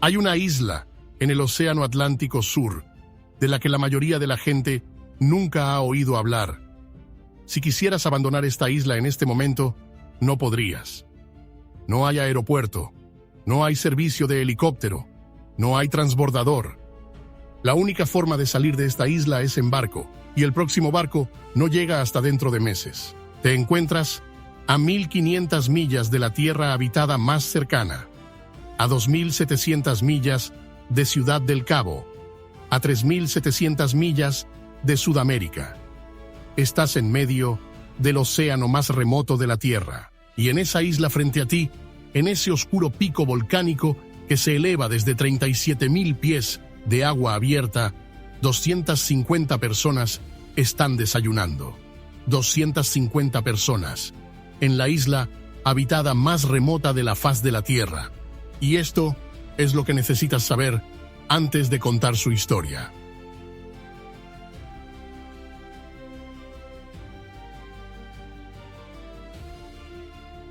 Hay una isla en el Océano Atlántico Sur, de la que la mayoría de la gente nunca ha oído hablar. Si quisieras abandonar esta isla en este momento, no podrías. No hay aeropuerto, no hay servicio de helicóptero, no hay transbordador. La única forma de salir de esta isla es en barco, y el próximo barco no llega hasta dentro de meses. Te encuentras a 1.500 millas de la tierra habitada más cercana, a 2.700 millas de Ciudad del Cabo, a 3.700 millas de Sudamérica. Estás en medio del océano más remoto de la Tierra, y en esa isla frente a ti, en ese oscuro pico volcánico que se eleva desde 37.000 pies de agua abierta, 250 personas están desayunando. 250 personas en la isla habitada más remota de la faz de la Tierra. Y esto es lo que necesitas saber antes de contar su historia.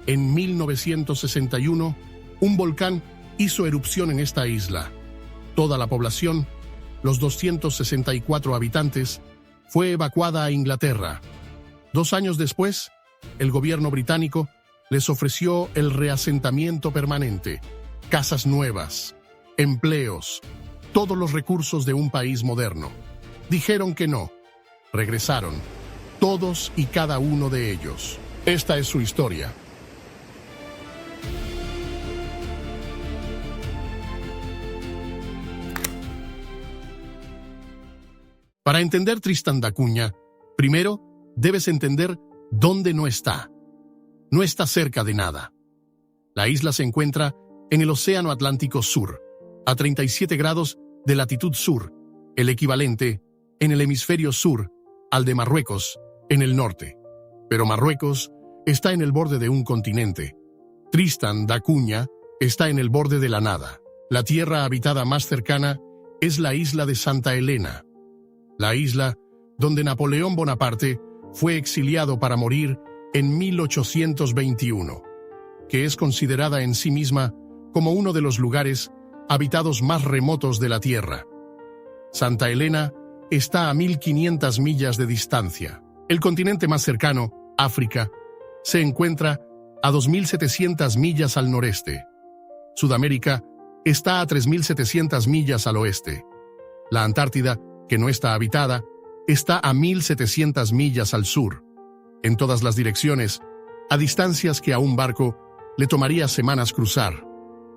En 1961, un volcán hizo erupción en esta isla. Toda la población, los 264 habitantes, fue evacuada a Inglaterra. 2 años después, el gobierno británico les ofreció el reasentamiento permanente, casas nuevas, empleos, todos los recursos de un país moderno. Dijeron que no. Regresaron, todos y cada uno de ellos. Esta es su historia. Para entender Tristan da Cunha, primero debes entender dónde no está. No está cerca de nada. La isla se encuentra en el Océano Atlántico Sur, a 37 grados de latitud sur, el equivalente en el hemisferio sur al de Marruecos en el norte. Pero Marruecos está en el borde de un continente. Tristan da Cunha está en el borde de la nada. La tierra habitada más cercana es la isla de Santa Elena, la isla donde Napoleón Bonaparte fue exiliado para morir en 1821, que es considerada en sí misma como uno de los lugares habitados más remotos de la Tierra. Santa Elena está a 1.500 millas de distancia. El continente más cercano, África, se encuentra a 2.700 millas al noreste. Sudamérica está a 3.700 millas al oeste. La Antártida, que no está habitada, está a 1.700 millas al sur. En todas las direcciones, a distancias que a un barco le tomaría semanas cruzar.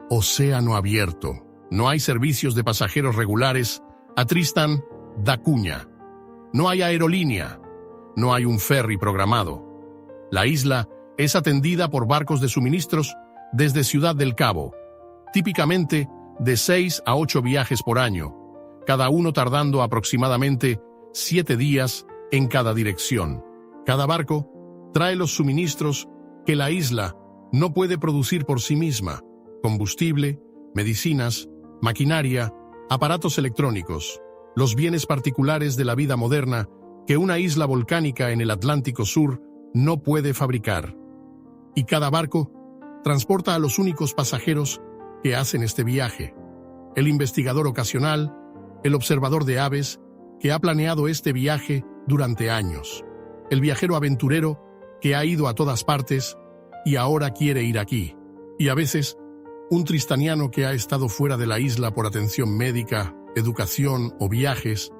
Océano abierto. No hay servicios de pasajeros regulares a Tristan da Cunha. No hay aerolínea. No hay un ferry programado. La isla es atendida por barcos de suministros desde Ciudad del Cabo, típicamente de 6 a 8 viajes por año, cada uno tardando aproximadamente 7 días en cada dirección. Cada barco trae los suministros que la isla no puede producir por sí misma: combustible, medicinas, maquinaria, aparatos electrónicos, los bienes particulares de la vida moderna que una isla volcánica en el Atlántico Sur no puede fabricar. Y cada barco transporta a los únicos pasajeros que hacen este viaje: el investigador ocasional, el observador de aves que ha planeado este viaje durante años, el viajero aventurero que ha ido a todas partes y ahora quiere ir aquí, y a veces un tristaniano que ha estado fuera de la isla por atención médica, educación o viajes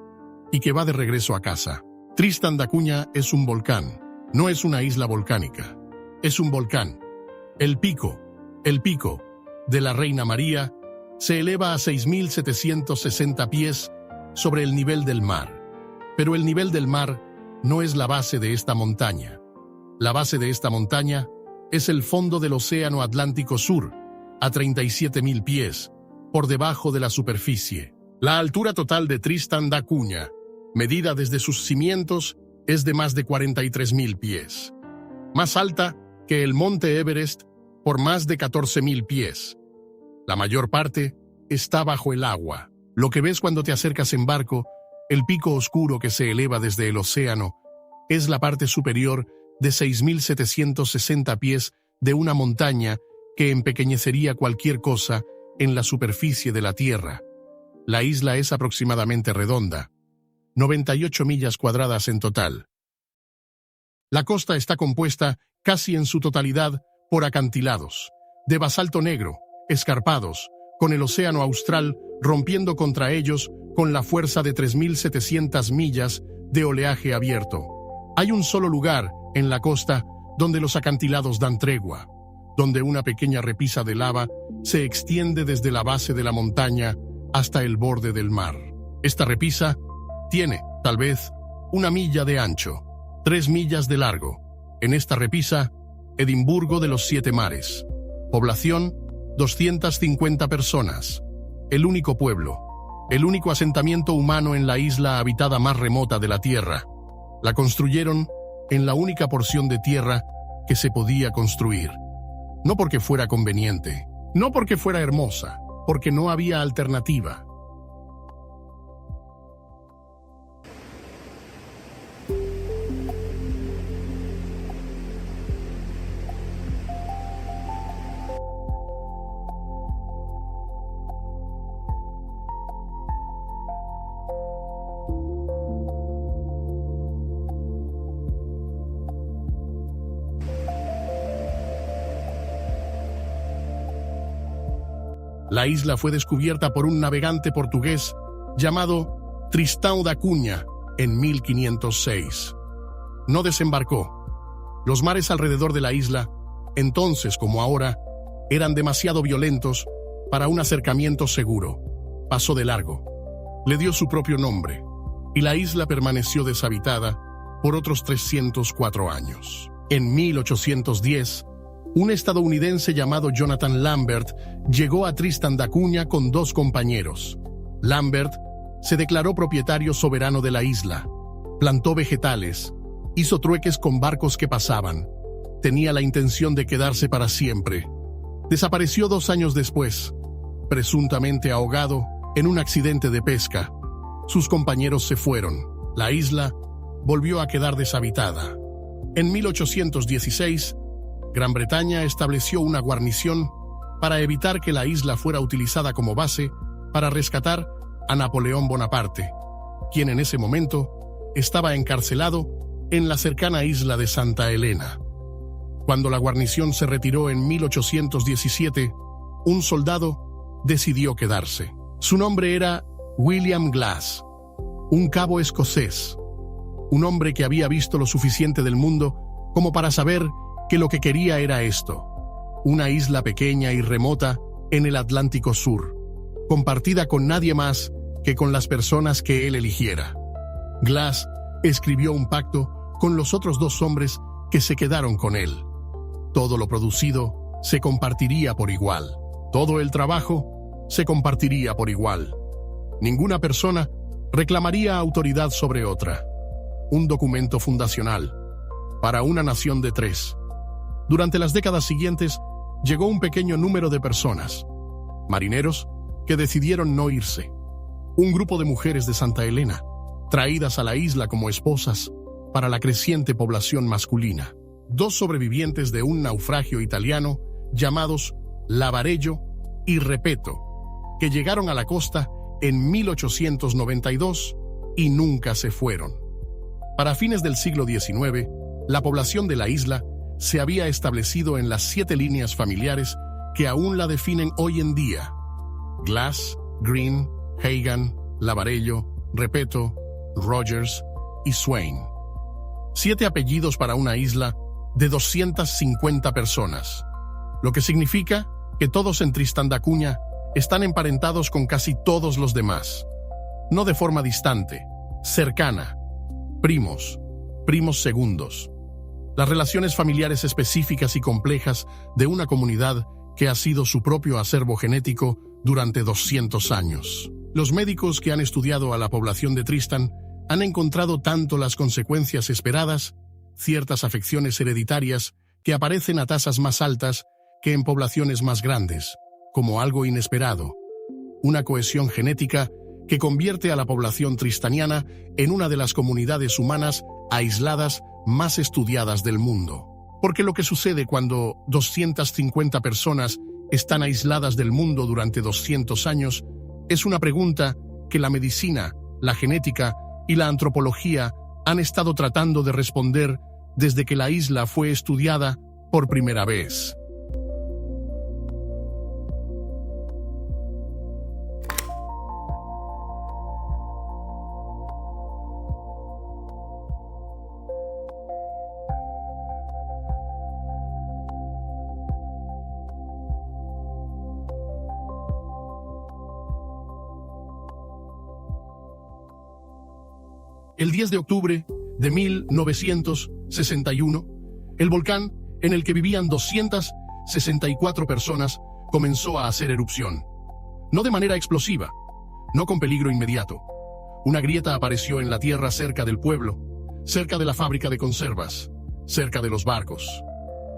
y que va de regreso a casa. Tristan da Cunha es un volcán, no es una isla volcánica, es un volcán. El pico de la Reina María se eleva a 6.760 pies sobre el nivel del mar. Pero el nivel del mar no es la base de esta montaña. La base de esta montaña es el fondo del Océano Atlántico Sur, a 37.000 pies, por debajo de la superficie. La altura total de Tristan da Cunha, medida desde sus cimientos, es de más de 43.000 pies. Más alta que el monte Everest por más de 14.000 pies. La mayor parte está bajo el agua. Lo que ves cuando te acercas en barco, el pico oscuro que se eleva desde el océano, es la parte superior de 6.760 pies de una montaña que empequeñecería cualquier cosa en la superficie de la Tierra. La isla es aproximadamente redonda, 98 millas cuadradas en total. La costa está compuesta casi en su totalidad por acantilados, de basalto negro, escarpados, con el océano austral rompiendo contra ellos con la fuerza de 3.700 millas de oleaje abierto. Hay un solo lugar en la costa donde los acantilados dan tregua, donde una pequeña repisa de lava se extiende desde la base de la montaña hasta el borde del mar. Esta repisa tiene, tal vez, 1 milla de ancho, 3 millas de largo. En esta repisa, Edimburgo de los 7 mares. Población, 250 personas. El único pueblo, el único asentamiento humano en la isla habitada más remota de la Tierra. La construyeron en la única porción de tierra que se podía construir. No porque fuera conveniente, no porque fuera hermosa, porque no había alternativa. La isla fue descubierta por un navegante portugués llamado Tristão da Cunha en 1506. No desembarcó. Los mares alrededor de la isla, entonces como ahora, eran demasiado violentos para un acercamiento seguro. Pasó de largo. Le dio su propio nombre, y la isla permaneció deshabitada por otros 304 años. En 1810, un estadounidense llamado Jonathan Lambert llegó a Tristão da Cunha con 2 compañeros. Lambert se declaró propietario soberano de la isla, plantó vegetales, hizo trueques con barcos que pasaban. Tenía la intención de quedarse para siempre. Desapareció 2 años después, presuntamente ahogado en un accidente de pesca. Sus compañeros se fueron. La isla volvió a quedar deshabitada. En 1816, Gran Bretaña estableció una guarnición para evitar que la isla fuera utilizada como base para rescatar a Napoleón Bonaparte, quien en ese momento estaba encarcelado en la cercana isla de Santa Elena. Cuando la guarnición se retiró en 1817, un soldado decidió quedarse. Su nombre era William Glass, un cabo escocés, un hombre que había visto lo suficiente del mundo como para saber que lo que quería era esto: una isla pequeña y remota en el Atlántico Sur, compartida con nadie más que con las personas que él eligiera. Glass escribió un pacto con los otros 2 hombres que se quedaron con él. Todo lo producido se compartiría por igual. Todo el trabajo se compartiría por igual. Ninguna persona reclamaría autoridad sobre otra. Un documento fundacional para una nación de 3. Durante las décadas siguientes, llegó un pequeño número de personas, marineros, que decidieron no irse. Un grupo de mujeres de Santa Elena, traídas a la isla como esposas para la creciente población masculina. 2 sobrevivientes de un naufragio italiano llamados Lavarello y Repeto, que llegaron a la costa en 1892 y nunca se fueron. Para fines del siglo XIX, la población de la isla se había establecido en las 7 líneas familiares que aún la definen hoy en día: Glass, Green, Hagan, Lavarello, Repeto, Rogers y Swain. 7 apellidos para una isla de 250 personas, lo que significa que todos en Tristão da Cunha están emparentados con casi todos los demás. No de forma distante, cercana. Primos segundos. Las relaciones familiares específicas y complejas de una comunidad que ha sido su propio acervo genético durante 200 años. Los médicos que han estudiado a la población de Tristão han encontrado tanto las consecuencias esperadas, ciertas afecciones hereditarias que aparecen a tasas más altas que en poblaciones más grandes, como algo inesperado. Una cohesión genética que convierte a la población tristaniana en una de las comunidades humanas aisladas más estudiadas del mundo. Porque lo que sucede cuando 250 personas están aisladas del mundo durante 200 años es una pregunta que la medicina, la genética y la antropología han estado tratando de responder desde que la isla fue estudiada por primera vez. El 10 de octubre de 1961, el volcán en el que vivían 264 personas comenzó a hacer erupción. No de manera explosiva, no con peligro inmediato. Una grieta apareció en la tierra cerca del pueblo, cerca de la fábrica de conservas, cerca de los barcos.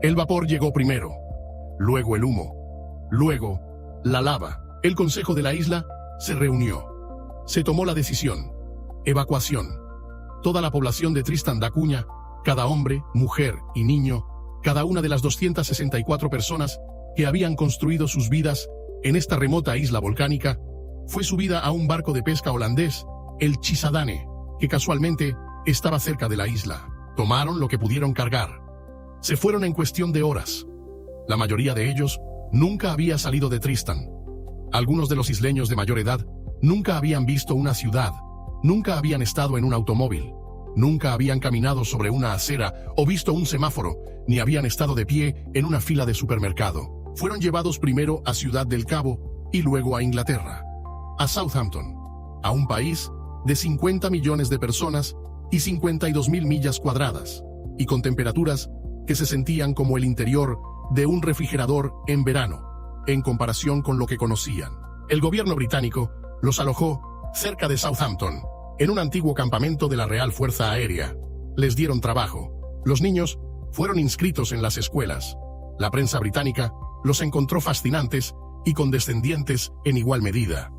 El vapor llegó primero, luego el humo, luego la lava. El consejo de la isla se reunió. Se tomó la decisión. Evacuación. Toda la población de Tristan da Cunha, cada hombre, mujer y niño, cada una de las 264 personas que habían construido sus vidas en esta remota isla volcánica, fue subida a un barco de pesca holandés, el Chisadane, que casualmente estaba cerca de la isla. Tomaron lo que pudieron cargar. Se fueron en cuestión de horas. La mayoría de ellos nunca había salido de Tristan. Algunos de los isleños de mayor edad nunca habían visto una ciudad, nunca habían estado en un automóvil, nunca habían caminado sobre una acera o visto un semáforo, ni habían estado de pie en una fila de supermercado. Fueron llevados primero a Ciudad del Cabo y luego a Inglaterra, a Southampton, a un país de 50 millones de personas y 52.000 millas cuadradas, y con temperaturas que se sentían como el interior de un refrigerador en verano, en comparación con lo que conocían. El gobierno británico los alojó cerca de Southampton, en un antiguo campamento de la Real Fuerza Aérea. Les dieron trabajo. Los niños fueron inscritos en las escuelas. La prensa británica los encontró fascinantes y condescendientes en igual medida.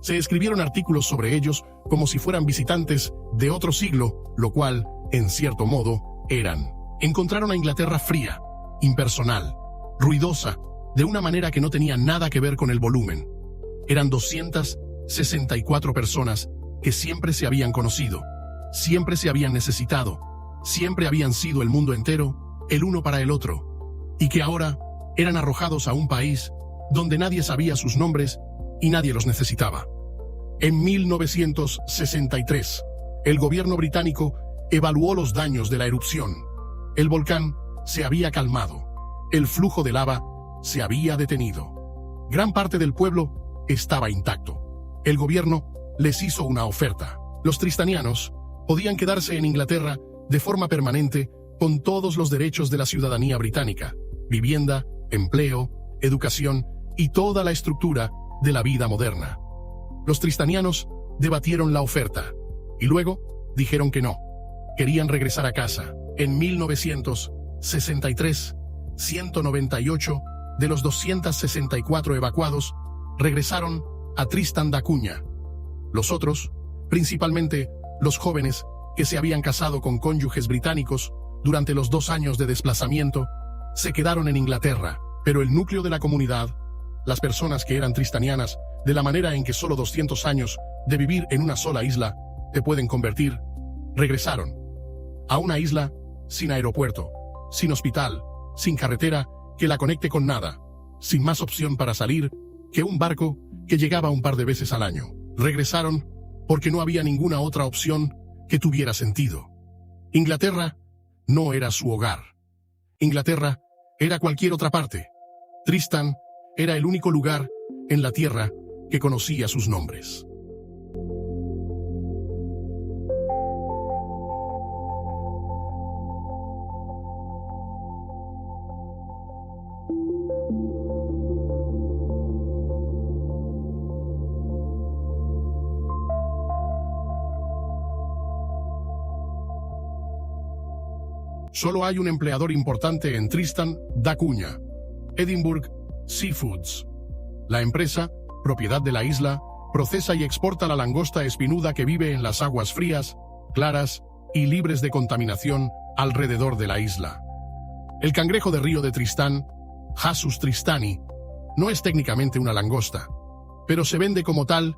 Se escribieron artículos sobre ellos como si fueran visitantes de otro siglo, lo cual, en cierto modo, eran. Encontraron a Inglaterra fría, impersonal, ruidosa, de una manera que no tenía nada que ver con el volumen. Eran 264 personas que siempre se habían conocido, siempre se habían necesitado, siempre habían sido el mundo entero, el uno para el otro, y que ahora eran arrojados a un país donde nadie sabía sus nombres y nadie los necesitaba. En 1963, el gobierno británico evaluó los daños de la erupción. El volcán se había calmado, el flujo de lava se había detenido. Gran parte del pueblo estaba intacto. El gobierno les hizo una oferta. Los tristanianos podían quedarse en Inglaterra de forma permanente con todos los derechos de la ciudadanía británica, vivienda, empleo, educación y toda la estructura de la vida moderna. Los tristanianos debatieron la oferta y luego dijeron que no. Querían regresar a casa. En 1963, 198 de los 264 evacuados regresaron a Tristan da Cunha. Los otros, principalmente los jóvenes que se habían casado con cónyuges británicos durante los 2 años de desplazamiento, se quedaron en Inglaterra, pero el núcleo de la comunidad, las personas que eran tristanianas, de la manera en que solo 200 años de vivir en una sola isla te pueden convertir, regresaron a una isla sin aeropuerto, sin hospital, sin carretera que la conecte con nada, sin más opción para salir que un barco que llegaba un par de veces al año. Regresaron porque no había ninguna otra opción que tuviera sentido. Inglaterra no era su hogar. Inglaterra era cualquier otra parte. Tristan era el único lugar en la tierra que conocía sus nombres. Solo hay un empleador importante en Tristan da Cunha: Edinburgh Seafoods. La empresa, propiedad de la isla, procesa y exporta la langosta espinuda que vive en las aguas frías, claras y libres de contaminación alrededor de la isla. El cangrejo de río de Tristán, Hasus tristani, No es técnicamente una langosta, pero se vende como tal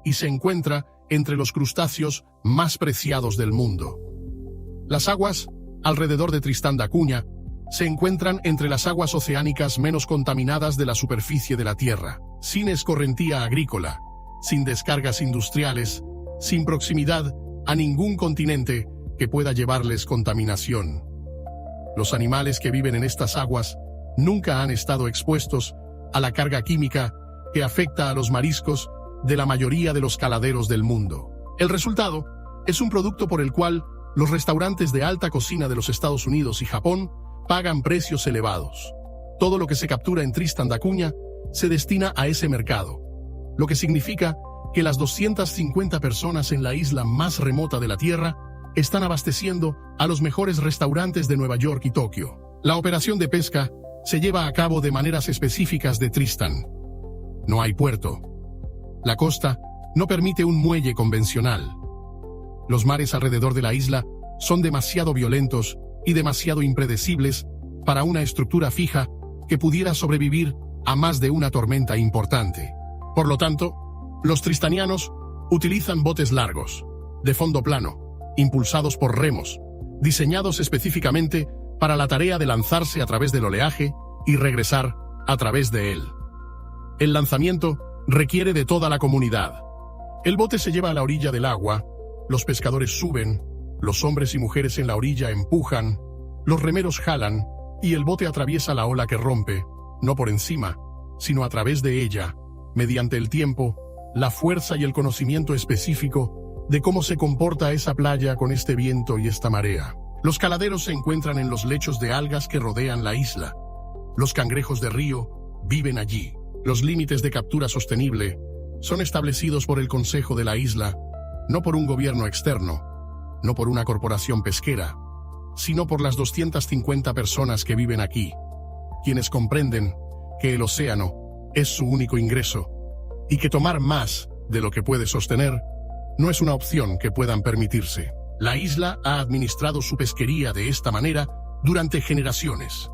y se encuentra entre los crustáceos más preciados del mundo. Las aguas alrededor de Tristán da Cunha se encuentran entre las aguas oceánicas menos contaminadas de la superficie de la Tierra, sin escorrentía agrícola, sin descargas industriales, sin proximidad a ningún continente que pueda llevarles contaminación. Los animales que viven en estas aguas nunca han estado expuestos a la carga química que afecta a los mariscos de la mayoría de los caladeros del mundo. El resultado es un producto por el cual los restaurantes de alta cocina de los Estados Unidos y Japón pagan precios elevados. Todo lo que se captura en Tristán da Cunha se destina a ese mercado, lo que significa que las 250 personas en la isla más remota de la Tierra están abasteciendo a los mejores restaurantes de Nueva York y Tokio. La operación de pesca se lleva a cabo de maneras específicas de Tristán. No hay puerto. La costa no permite un muelle convencional. Los mares alrededor de la isla son demasiado violentos y demasiado impredecibles para una estructura fija que pudiera sobrevivir a más de una tormenta importante. Por lo tanto, los tristanianos utilizan botes largos, de fondo plano, impulsados por remos, diseñados específicamente para la tarea de lanzarse a través del oleaje y regresar a través de él. El lanzamiento requiere de toda la comunidad. El bote se lleva a la orilla del agua, los pescadores suben, los hombres y mujeres en la orilla empujan, los remeros jalan y el bote atraviesa la ola que rompe, no por encima, sino a través de ella, mediante el tiempo, la fuerza y el conocimiento específico de cómo se comporta esa playa con este viento y esta marea. Los caladeros se encuentran en los lechos de algas que rodean la isla. Los cangrejos de río viven allí. Los límites de captura sostenible son establecidos por el Consejo de la isla, no por un gobierno externo, no por una corporación pesquera, sino por las 250 personas que viven aquí, quienes comprenden que el océano es su único ingreso y que tomar más de lo que puede sostener no es una opción que puedan permitirse. La isla ha administrado su pesquería de esta manera durante generaciones.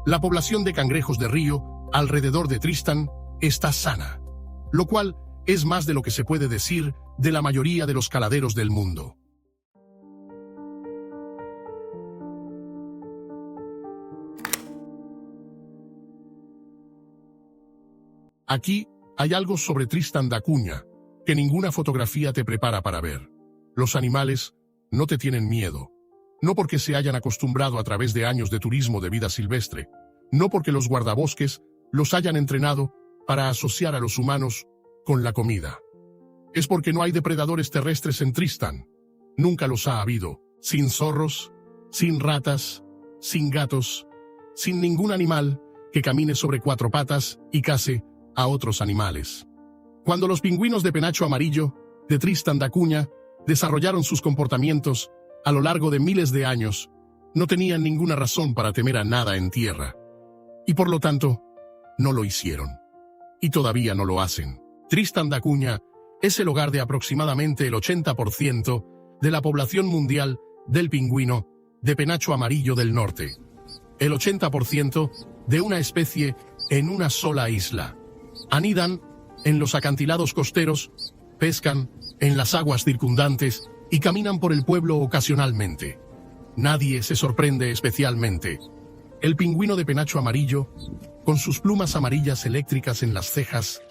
La población de cangrejos de río alrededor de Tristán está sana, lo cual es más de lo que se puede decir de la mayoría de los caladeros del mundo. Aquí hay algo sobre Tristán da Cunha que ninguna fotografía te prepara para ver. Los animales no te tienen miedo, no porque se hayan acostumbrado a través de años de turismo de vida silvestre, no porque los guardabosques los hayan entrenado para asociar a los humanos con la comida. Es porque no hay depredadores terrestres en Tristán. Nunca los ha habido. Sin zorros, sin ratas, sin gatos, sin ningún animal que camine sobre 4 patas y case a otros animales. Cuando los pingüinos de penacho amarillo de Tristán da Cunha desarrollaron sus comportamientos a lo largo de miles de años, no tenían ninguna razón para temer a nada en tierra. Y por lo tanto, no lo hicieron. Y todavía no lo hacen. Tristán da Cunha es el hogar de aproximadamente el 80% de la población mundial del pingüino de penacho amarillo del norte. El 80% de una especie en una sola isla. Anidan en los acantilados costeros, pescan en las aguas circundantes y caminan por el pueblo ocasionalmente. Nadie se sorprende especialmente. El pingüino de penacho amarillo, con sus plumas amarillas eléctricas en las cejas,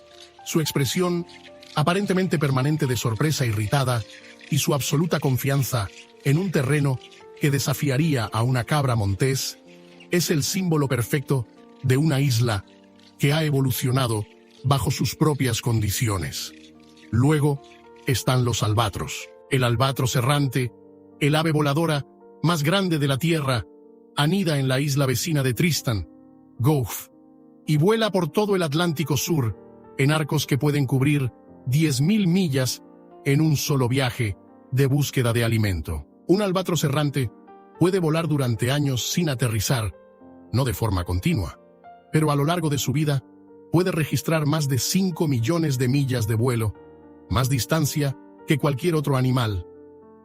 su expresión aparentemente permanente de sorpresa irritada y su absoluta confianza en un terreno que desafiaría a una cabra montés, es el símbolo perfecto de una isla que ha evolucionado bajo sus propias condiciones. Luego están los albatros. El albatros errante, el ave voladora más grande de la Tierra, anida en la isla vecina de Tristán, Gulf, y vuela por todo el Atlántico Sur en arcos que pueden cubrir 10.000 millas en un solo viaje de búsqueda de alimento. Un albatros errante puede volar durante años sin aterrizar, no de forma continua, pero a lo largo de su vida puede registrar más de 5 millones de millas de vuelo, más distancia que cualquier otro animal,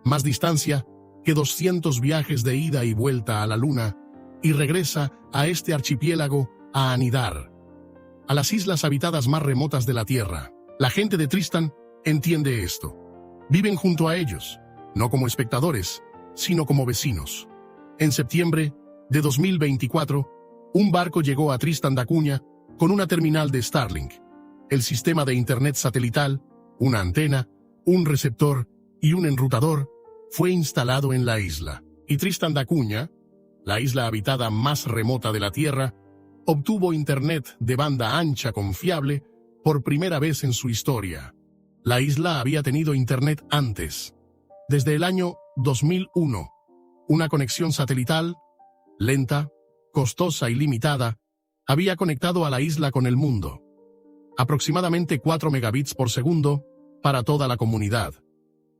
más distancia que 200 viajes de ida y vuelta a la Luna, y regresa a este archipiélago a anidar. a las islas habitadas más remotas de la Tierra. La gente de Tristan entiende esto. Viven junto a ellos, no como espectadores, sino como vecinos. En septiembre de 2024, un barco llegó a Tristan da Cunha con una terminal de Starlink, el sistema de internet satelital, una antena, un receptor y un enrutador fue instalado en la isla. Y Tristan da Cunha, la isla habitada más remota de la Tierra, obtuvo internet de banda ancha confiable por primera vez en su historia. La isla había tenido internet antes, desde el año 2001. Una conexión satelital, lenta, costosa y limitada, había conectado a la isla con el mundo. Aproximadamente 4 megabits por segundo para toda la comunidad.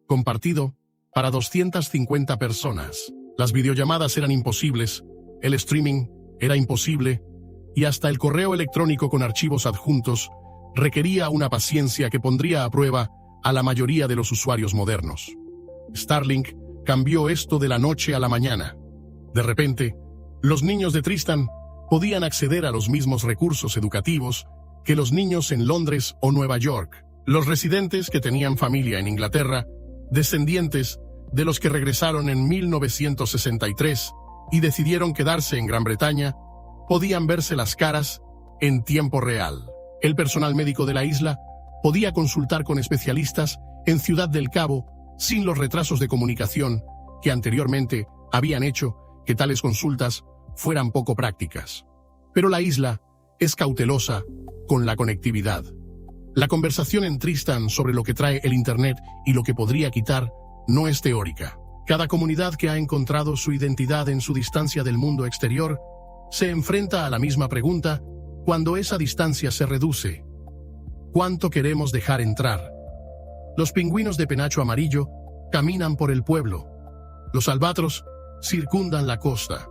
Compartido para 250 personas. Las videollamadas eran imposibles, el streaming era imposible, y hasta el correo electrónico con archivos adjuntos requería una paciencia que pondría a prueba a la mayoría de los usuarios modernos. Starlink cambió esto de la noche a la mañana. De repente, los niños de Tristan podían acceder a los mismos recursos educativos que los niños en Londres o Nueva York. Los residentes que tenían familia en Inglaterra, descendientes de los que regresaron en 1963 y decidieron quedarse en Gran Bretaña, podían verse las caras en tiempo real. El personal médico de la isla podía consultar con especialistas en Ciudad del Cabo sin los retrasos de comunicación que anteriormente habían hecho que tales consultas fueran poco prácticas. Pero la isla es cautelosa con la conectividad. La conversación en Tristan sobre lo que trae el Internet y lo que podría quitar no es teórica. Cada comunidad que ha encontrado su identidad en su distancia del mundo exterior se enfrenta a la misma pregunta cuando esa distancia se reduce. ¿Cuánto queremos dejar entrar? Los pingüinos de penacho amarillo caminan por el pueblo. Los albatros circundan la costa.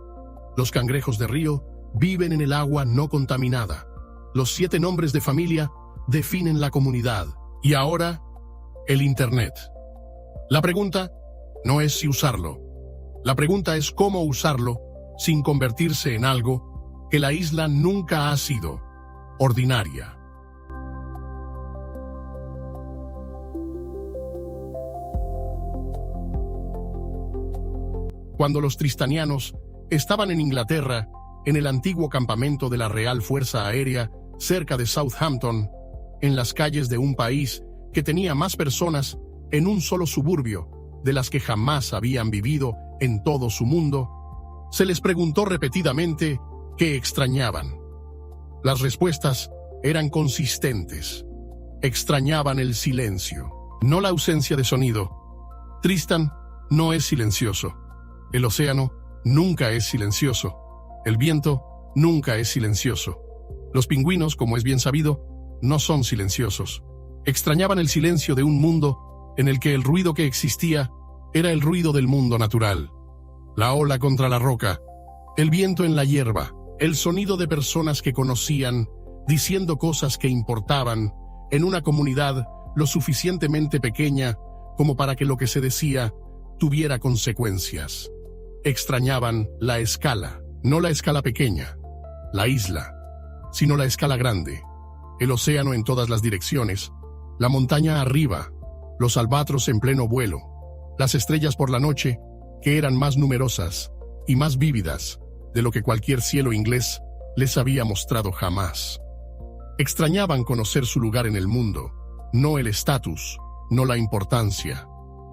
Los cangrejos de río viven en el agua no contaminada. Los 7 nombres de familia definen la comunidad. Y ahora, el Internet. La pregunta no es si usarlo. La pregunta es cómo usarlo sin convertirse en algo que la isla nunca ha sido: ordinaria. Cuando los tristanianos estaban en Inglaterra, en el antiguo campamento de la Real Fuerza Aérea, cerca de Southampton, en las calles de un país que tenía más personas en un solo suburbio de las que jamás habían vivido en todo su mundo, se les preguntó repetidamente qué extrañaban. Las respuestas eran consistentes. Extrañaban el silencio, no la ausencia de sonido. Tristan no es silencioso. El océano nunca es silencioso. El viento nunca es silencioso. Los pingüinos, como es bien sabido, no son silenciosos. Extrañaban el silencio de un mundo en el que el ruido que existía era el ruido del mundo natural. La ola contra la roca, el viento en la hierba, el sonido de personas que conocían, diciendo cosas que importaban, en una comunidad lo suficientemente pequeña como para que lo que se decía tuviera consecuencias. Extrañaban la escala, no la escala pequeña, la isla, sino la escala grande, el océano en todas las direcciones, la montaña arriba, los albatros en pleno vuelo, las estrellas por la noche, que eran más numerosas y más vívidas de lo que cualquier cielo inglés les había mostrado jamás. Extrañaban conocer su lugar en el mundo, no el estatus, no la importancia,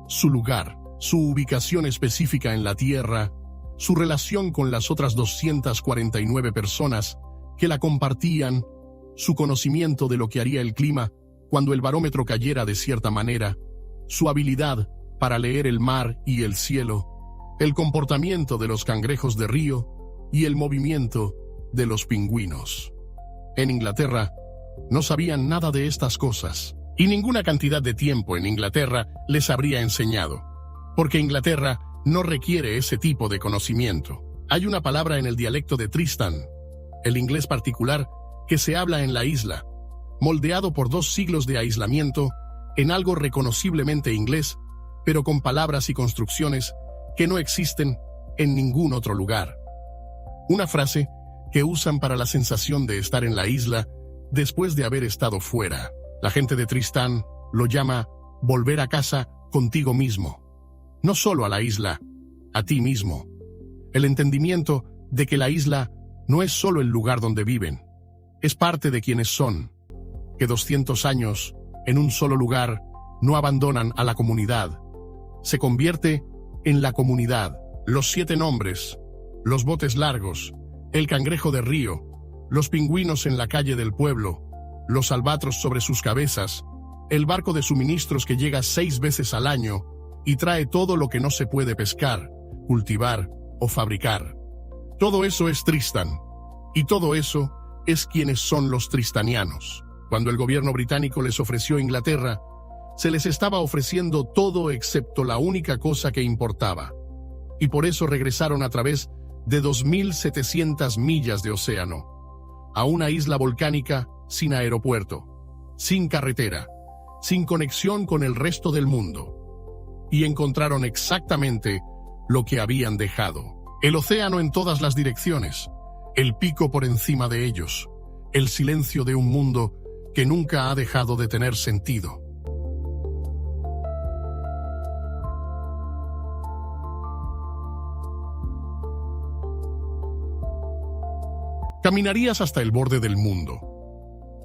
su lugar, su ubicación específica en la Tierra, su relación con las otras 249 personas que la compartían, su conocimiento de lo que haría el clima cuando el barómetro cayera de cierta manera, su habilidad para leer el mar y el cielo, el comportamiento de los cangrejos de río y el movimiento de los pingüinos. En Inglaterra no sabían nada de estas cosas, y ninguna cantidad de tiempo en Inglaterra les habría enseñado, porque Inglaterra no requiere ese tipo de conocimiento. Hay una palabra en el dialecto de Tristan, el inglés particular, que se habla en la isla, moldeado por 2 siglos de aislamiento en algo reconociblemente inglés, pero con palabras y construcciones que no existen en ningún otro lugar. Una frase que usan para la sensación de estar en la isla después de haber estado fuera. La gente de Tristán lo llama volver a casa contigo mismo. No solo a la isla, a ti mismo. El entendimiento de que la isla no es solo el lugar donde viven, es parte de quienes son. Que 200 años en un solo lugar no abandonan a la comunidad. Se convierte en la comunidad. Los 7 nombres, los botes largos, el cangrejo de río, los pingüinos en la calle del pueblo, los albatros sobre sus cabezas, el barco de suministros que llega 6 veces al año y trae todo lo que no se puede pescar, cultivar o fabricar. Todo eso es Tristán, y todo eso es quienes son los tristanianos. Cuando el gobierno británico les ofreció Inglaterra, se les estaba ofreciendo todo excepto la única cosa que importaba, y por eso regresaron a través de 2.700 millas de océano, a una isla volcánica sin aeropuerto, sin carretera, sin conexión con el resto del mundo, y encontraron exactamente lo que habían dejado. El océano en todas las direcciones, el pico por encima de ellos, el silencio de un mundo que nunca ha dejado de tener sentido. Caminarías hasta el borde del mundo.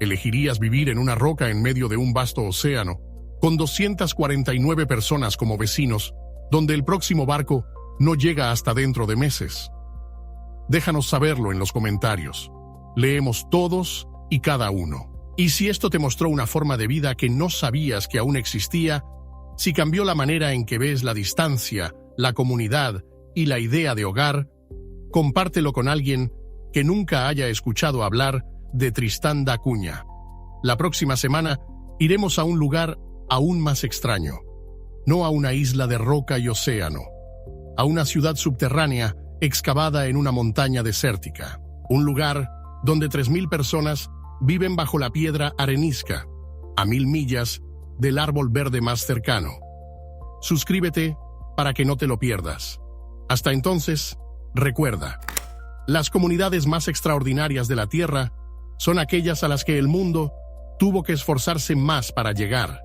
Elegirías vivir en una roca en medio de un vasto océano, con 249 personas como vecinos, donde el próximo barco no llega hasta dentro de meses. Déjanos saberlo en los comentarios. Leemos todos y cada uno. Y si esto te mostró una forma de vida que no sabías que aún existía, si cambió la manera en que ves la distancia, la comunidad y la idea de hogar, compártelo con alguien que nunca haya escuchado hablar de Tristán da Cunha. La próxima semana iremos a un lugar aún más extraño, no a una isla de roca y océano, a una ciudad subterránea excavada en una montaña desértica, un lugar donde 3.000 personas viven bajo la piedra arenisca, a 1.000 millas del árbol verde más cercano. Suscríbete para que no te lo pierdas. Hasta entonces, recuerda, las comunidades más extraordinarias de la Tierra son aquellas a las que el mundo tuvo que esforzarse más para llegar.